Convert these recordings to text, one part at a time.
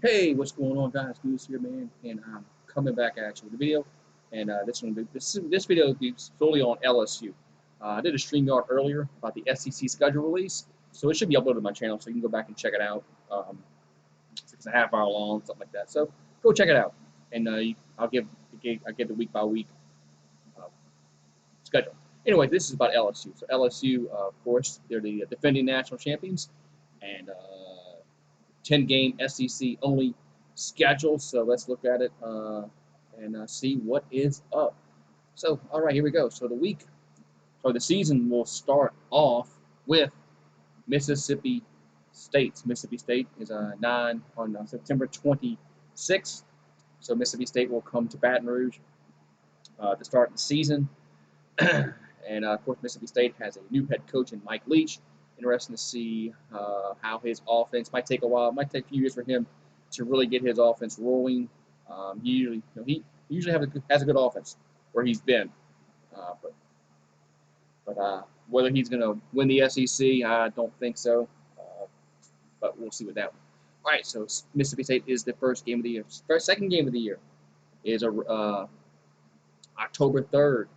Hey, what's going on, guys? Goose here, man, and I'm coming back at you with a video. And this video will be solely on LSU. I did a StreamYard earlier about the SEC schedule release, so it should be uploaded to my channel, so you can go back and check it out. It's a half hour long, something like that. So go check it out, and I'll give the week by week uh, schedule. Anyway, this is about LSU. So LSU, of course, they're the defending national champions, and 10-game SEC only schedule. So let's look at it and see what is up. So, all right, here we go. The season will start off with Mississippi State. Mississippi State is 9 on September 26th. So Mississippi State will come to Baton Rouge to start the season. And of course, Mississippi State has a new head coach in Mike Leach. Interesting to see how his offense might take a while. It might take a few years for him to really get his offense rolling. He usually has a good offense where he's been, uh, but whether he's going to win the SEC, I don't think so. But we'll see with that one. All right, so Mississippi State is the first game of the year. Second game of the year is October 3rd.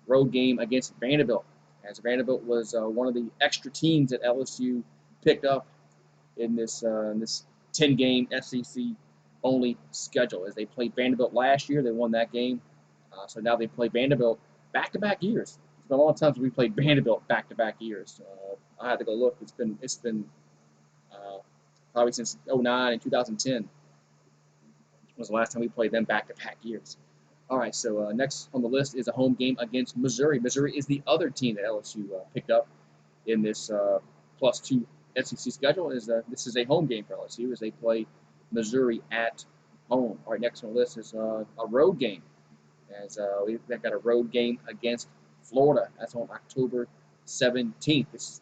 Road game against Vanderbilt, as Vanderbilt was one of the extra teams that LSU picked up in this 10-game SEC only schedule. As they played Vanderbilt last year, they won that game. So now they play Vanderbilt back-to-back years. It's been a long time since we played Vanderbilt back-to-back years. I had to go look. It's been probably since '09 and 2010 was the last time we played them back-to-back years. All right, so next on the list is a home game against Missouri. Missouri is the other team that LSU picked up in this +2 SEC schedule. This is a home game for LSU as they play Missouri at home. All right, next on the list is a road game as we've got a road game against Florida. That's on October 17th. This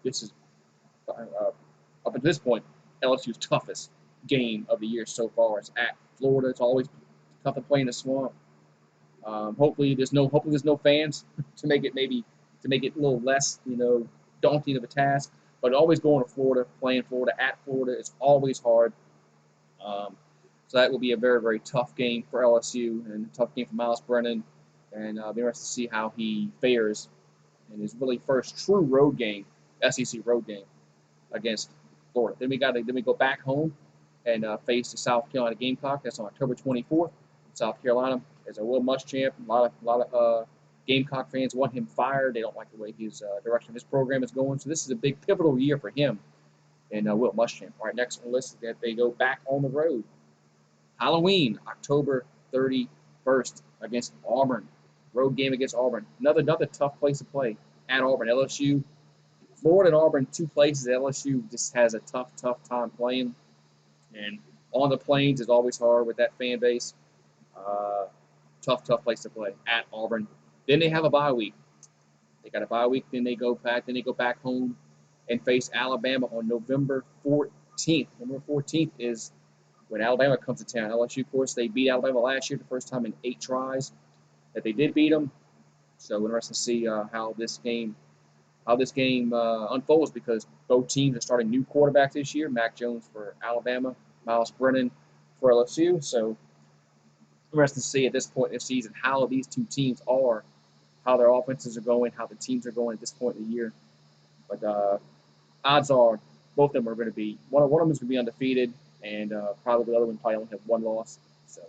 is up until this point LSU's toughest game of the year so far. It's at Florida. It's always tough to play in the swamp. Hopefully there's no fans to make it a little less daunting of a task. But always going to Florida, playing Florida at Florida, it's always hard. So that will be a very, very tough game for LSU and a tough game for Miles Brennan. And I'll be interested to see how he fares in his really first true road game, SEC road game against Florida. Then we go back home and face the South Carolina Gamecock. That's on October 24th. South Carolina is a Will Muschamp. A lot of Gamecock fans want him fired. They don't like the way his direction of his program is going. So this is a big pivotal year for him and Will Muschamp. All right, next on the list that they go back on the road. Halloween, October 31st against Auburn. Road game against Auburn. Another tough place to play at Auburn. LSU, Florida and Auburn, two places that LSU just has a tough time playing. And on the plains is always hard with that fan base. Tough place to play at Auburn. Then they have a bye week. They got a bye week. Then they go back home and face Alabama on November 14th. November 14th is when Alabama comes to town. LSU, of course, they beat Alabama last year, the first time in 8 tries that they did beat them. So interesting to see how this game unfolds because both teams are starting new quarterbacks this year. Mac Jones for Alabama, Miles Brennan for LSU. So interesting to see at this point in the season how these two teams are, how their offenses are going, how the teams are going at this point in the year. But odds are both of them are going to be one of them is going to be undefeated, and probably the other one probably only have one loss. So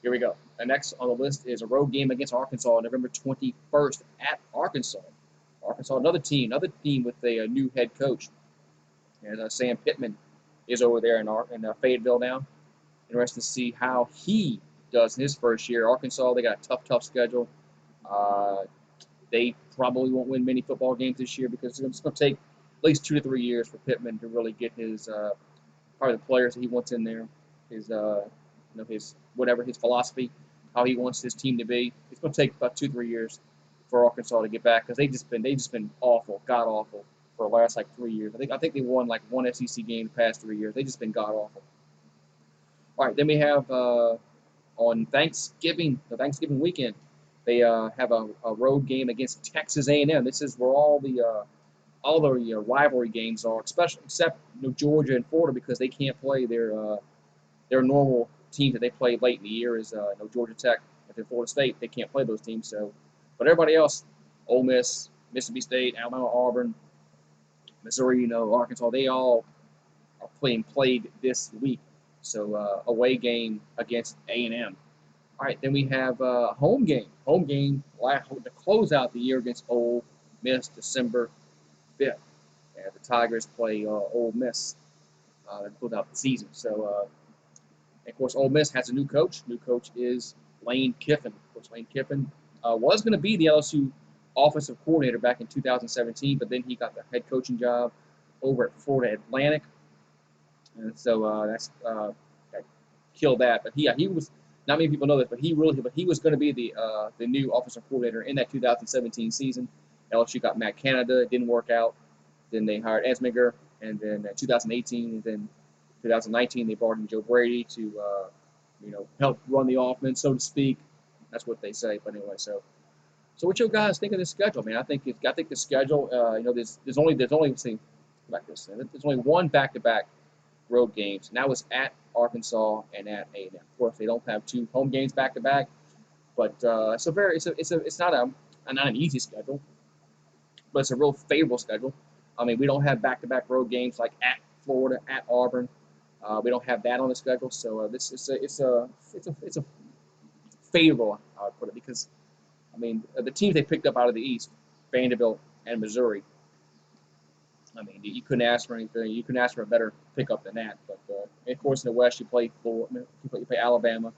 here we go. And next on the list is a road game against Arkansas on November 21st at Arkansas. Arkansas, another team with a new head coach. And Sam Pittman is over there in Fayetteville now. Interesting to see how he does in his first year. Arkansas, they got a tough schedule. They probably won't win many football games this year because it's going to take at least 2 to 3 years for Pittman to really get his probably the players that he wants in there, his his philosophy, how he wants his team to be. It's going to take about 2-3 years for Arkansas to get back because they just been awful, god awful for the last 3 years. I think they won one SEC game the past 3 years. They just been god awful. All right, then we have on Thanksgiving weekend, they have a road game against Texas A&M. This is where all the all the rivalry games are, especially except Georgia and Florida because they can't play their normal team that they play late in the year is Georgia Tech and Florida State. They can't play those teams. So, but everybody else, Ole Miss, Mississippi State, Alabama, Auburn, Missouri, Arkansas, they all are played this week. So away game against A&M. All right, then we have home game. Home game to close out the year against Ole Miss, December 5th. And the Tigers play Ole Miss to close out the season. So, of course, Ole Miss has a new coach. New coach is Lane Kiffin. Of course, Lane Kiffin was going to be the LSU offensive coordinator back in 2017, but then he got the head coaching job over at Florida Atlantic, and so that killed that. But he was, not many people know this, but he was going to be the new offensive coordinator in that 2017 season. LSU got Matt Canada. It didn't work out. Then they hired Esminger, and then 2018, and then 2019 they brought in Joe Brady to help run the offense, so to speak. That's what they say. But anyway, so what you guys think of this schedule, man? I think the schedule. There's only let's see like this. There's only one back-to-back road games, and that was at Arkansas and at A&M. Of course, they don't have two home games back-to-back, but it's not an easy schedule, but it's a real favorable schedule. I mean, we don't have back-to-back road games like at Florida, at Auburn. We don't have that on the schedule, so it's a favorable, I would put it, because I mean the teams they picked up out of the East, Vanderbilt and Missouri. I mean, you couldn't ask for anything. You couldn't ask for a better pickup than that. But of course, in the West, you play Florida, you play Alabama,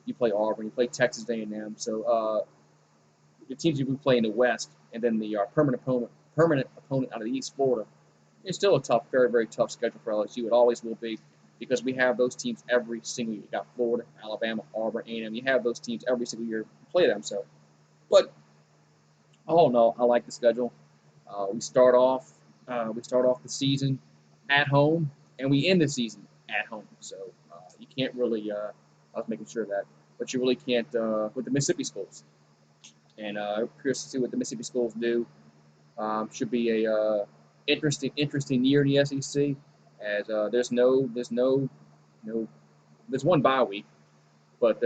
you play Auburn, you play Texas A&M. So the teams you play in the West, and then the permanent opponent out of the East, Florida, it's still a tough, very, very tough schedule for LSU. It always will be, because we have those teams every single year. You got Florida, Alabama, Auburn, A&M. You have those teams every single year. You play them. So, but all in all, I like the schedule. We start off the season at home, and we end the season at home. So you can't really. I was making sure of that, but you really can't with the Mississippi schools. And curious to see what the Mississippi schools do. Should be a interesting year in the SEC, as there's one bye week, but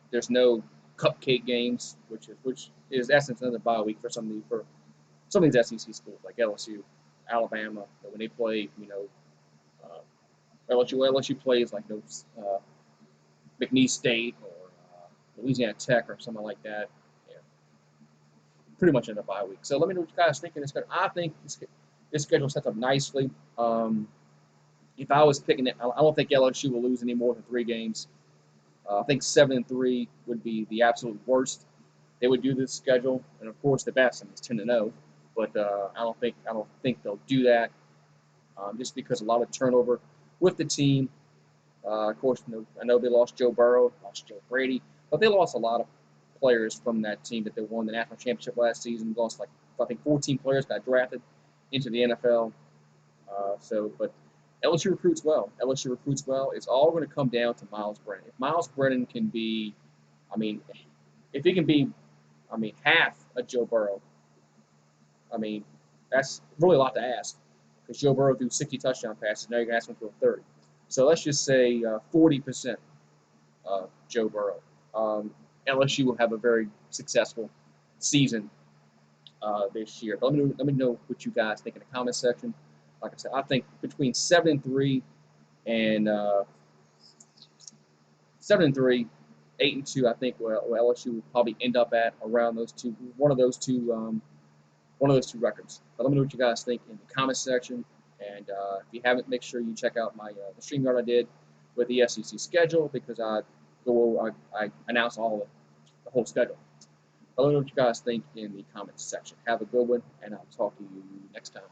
there's no cupcake games, which is essence another bye week for some of these SEC schools like LSU, Alabama. When they play, LSU plays like those McNeese State or Louisiana Tech or something like that. Yeah, pretty much in a bye week. So let me know what you guys think of this schedule. I think this schedule sets up nicely. If I was picking it, I don't think LSU will lose any more than 3 games. I think 7-3 would be the absolute worst. They would do this schedule, and of course the best is 10-0. But I don't think they'll do that, just because a lot of turnover with the team. Of course, I know they lost Joe Burrow, lost Joe Brady, but they lost a lot of players from that team that they won the national championship last season. Lost I think 14 players got drafted into the NFL. But LSU recruits well. It's all going to come down to Miles Brennan. If Miles Brennan can be, if he can be, half a Joe Burrow, that's really a lot to ask, because Joe Burrow threw 60 touchdown passes. Now you're going to ask him to throw 30. So let's just say 40% Joe Burrow. LSU will have a very successful season this year. But let me know what you guys think in the comment section. Like I said, I think between 7-3 and 7-3, 8-2, I think where LSU will probably end up at around one of those two records. But let me know what you guys think in the comment section. And if you haven't, make sure you check out my the StreamYard I did with the SEC schedule, because I announce the whole schedule. But let me know what you guys think in the comments section. Have a good one, and I'll talk to you next time.